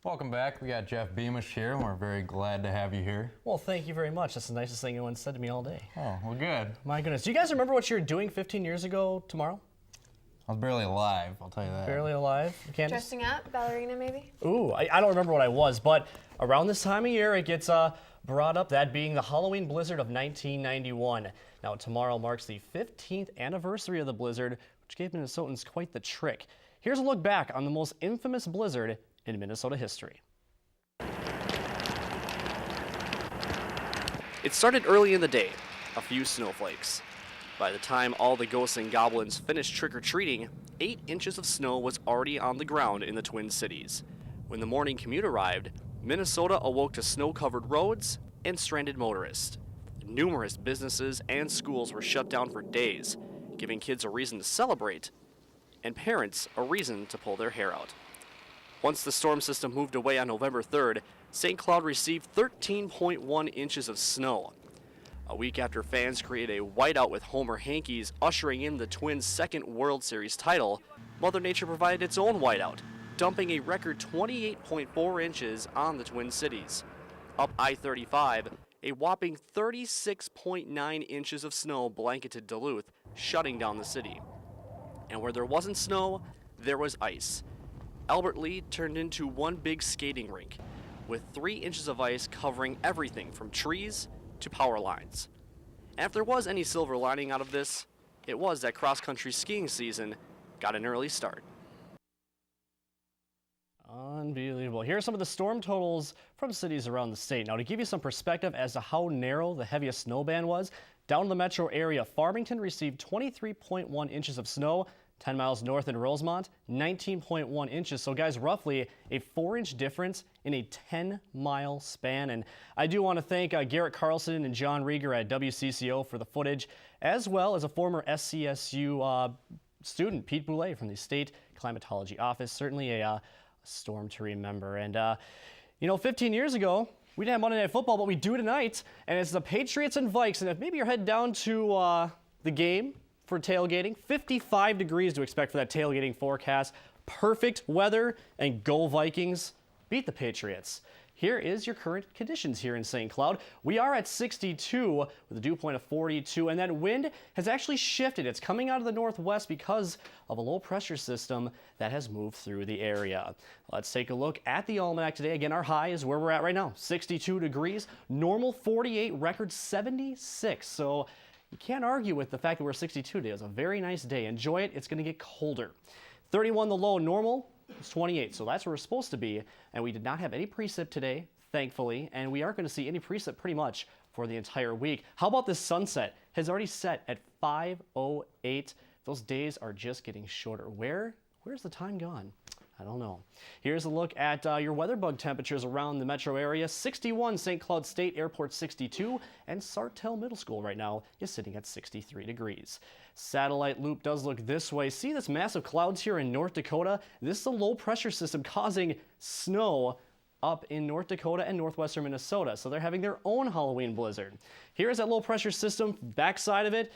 Welcome back. We got Jeff Beamish here, and we're very glad to have you here. Well, thank you very much. That's the nicest thing anyone said to me all day. Oh, well, good. My goodness. Do you guys remember what you were doing 15 years ago tomorrow? I was barely alive, I'll tell you that. Barely alive, Candace? Dressing up, ballerina maybe? Ooh, I don't remember what I was, but around this time of year it gets brought up, that being the Halloween blizzard of 1991. Now, tomorrow marks the 15th anniversary of the blizzard, which gave Minnesotans quite the trick. Here's a look back on the most infamous blizzard in Minnesota history. It started early in the day, a few snowflakes. By the time all the ghosts and goblins finished trick-or-treating, 8 inches of snow was already on the ground in the Twin Cities. When the morning commute arrived, Minnesota awoke to snow-covered roads and stranded motorists. Numerous businesses and schools were shut down for days, giving kids a reason to celebrate and parents a reason to pull their hair out. Once the storm system moved away on November 3rd, St. Cloud received 13.1 inches of snow. A week after fans created a whiteout with Homer Hankies ushering in the Twins' second World Series title, Mother Nature provided its own whiteout, dumping a record 28.4 inches on the Twin Cities. Up I-35, a whopping 36.9 inches of snow blanketed Duluth, shutting down the city. And where there wasn't snow, there was ice. Albert Lee turned into one big skating rink, with 3 inches of ice covering everything from trees to power lines. And if there was any silver lining out of this, it was that cross-country skiing season got an early start. Unbelievable. Here are some of the storm totals from cities around the state. Now, to give you some perspective as to how narrow the heaviest snow band was, down in the metro area, Farmington received 23.1 inches of snow. 10 miles north in Rosemont, 19.1 inches. So guys, roughly a 4-inch difference in a 10-mile span. And I do want to thank Garrett Carlson and John Rieger at WCCO for the footage, as well as a former SCSU student, Pete Boulay from the State Climatology Office. Certainly a storm to remember. And, 15 years ago, we didn't have Monday Night Football, but we do tonight. And it's the Patriots and Vikes. And if maybe you're headed down to the game for tailgating, 55 degrees to expect for that tailgating forecast. Perfect weather, and go Vikings. Beat the Patriots. Here is your current conditions here in St. Cloud. We are at 62 with a dew point of 42, and that wind has actually shifted. It's coming out of the northwest because of a low pressure system that has moved through the area. Let's take a look at the almanac today. Again, our high is where we're at right now, 62 degrees. Normal 48, record 76. So you can't argue with the fact that we're 62 today. It's a very nice day. Enjoy it. It's going to get colder. 31 the low, normal is 28. So that's where we're supposed to be. And we did not have any precip today, thankfully. And we aren't going to see any precip pretty much for the entire week. How about this sunset? Has already set at 5:08. Those days are just getting shorter. Where's the time gone? I don't know. Here's a look at your weather bug temperatures around the metro area. 61 St. Cloud State Airport 62, and Sartell Middle School right now is sitting at 63 degrees. Satellite loop does look this way. See this massive clouds here in North Dakota? This is a low pressure system causing snow up in North Dakota and northwestern Minnesota. So they're having their own Halloween blizzard. Here's that low pressure system, backside of it.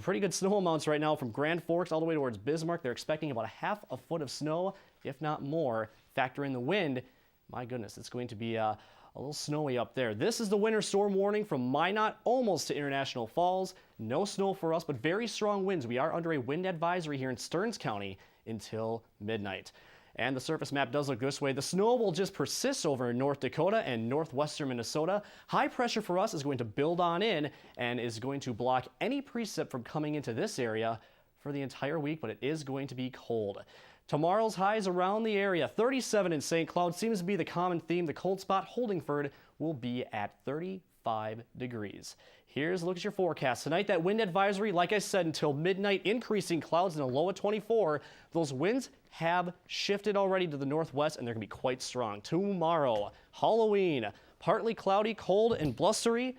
Pretty good snow amounts right now from Grand Forks all the way towards Bismarck. They're expecting about a half a foot of snow, if not more. Factor in the wind. My goodness, it's going to be a little snowy up there. This is the winter storm warning from Minot almost to International Falls. No snow for us, but very strong winds. We are under a wind advisory here in Stearns County until midnight. And the surface map does look this way. The snow will just persist over in North Dakota and northwestern Minnesota. High pressure for us is going to build on in and is going to block any precip from coming into this area for the entire week, but it is going to be cold. Tomorrow's highs around the area. 37 in St. Cloud seems to be the common theme. The cold spot, Holdingford, will be at 35 degrees. Here's a look at your forecast. Tonight, that wind advisory, like I said, until midnight, increasing clouds and a low of 24. Those winds have shifted already to the northwest, and they're going to be quite strong. Tomorrow, Halloween, partly cloudy, cold, and blustery,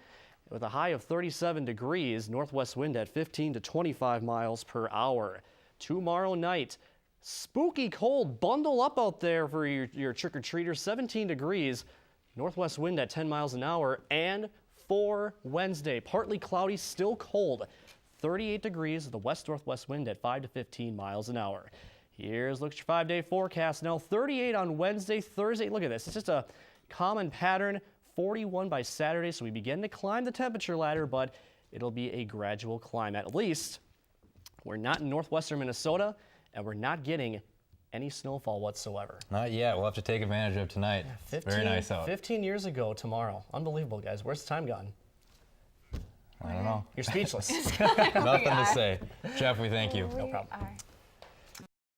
with a high of 37 degrees. Northwest wind at 15 to 25 miles per hour. Tomorrow night, spooky cold. Bundle up out there for your trick-or-treaters. 17 degrees. Northwest wind at 10 miles an hour. And for Wednesday, partly cloudy, still cold. 38 degrees, the west-northwest wind at 5 to 15 miles an hour. Here's look at your 5-day forecast now. 38 on Wednesday, Thursday. Look at this. It's just a common pattern. 41 by Saturday, so we begin to climb the temperature ladder, but it'll be a gradual climb. At least we're not in northwestern Minnesota, and we're not getting any snowfall whatsoever. Not yet. We'll have to take advantage of tonight. Very nice out. 15 years ago tomorrow. Unbelievable, guys. Where's the time gone? I don't know. You're speechless. Nothing to say. Jeff, we thank you. No problem. Are.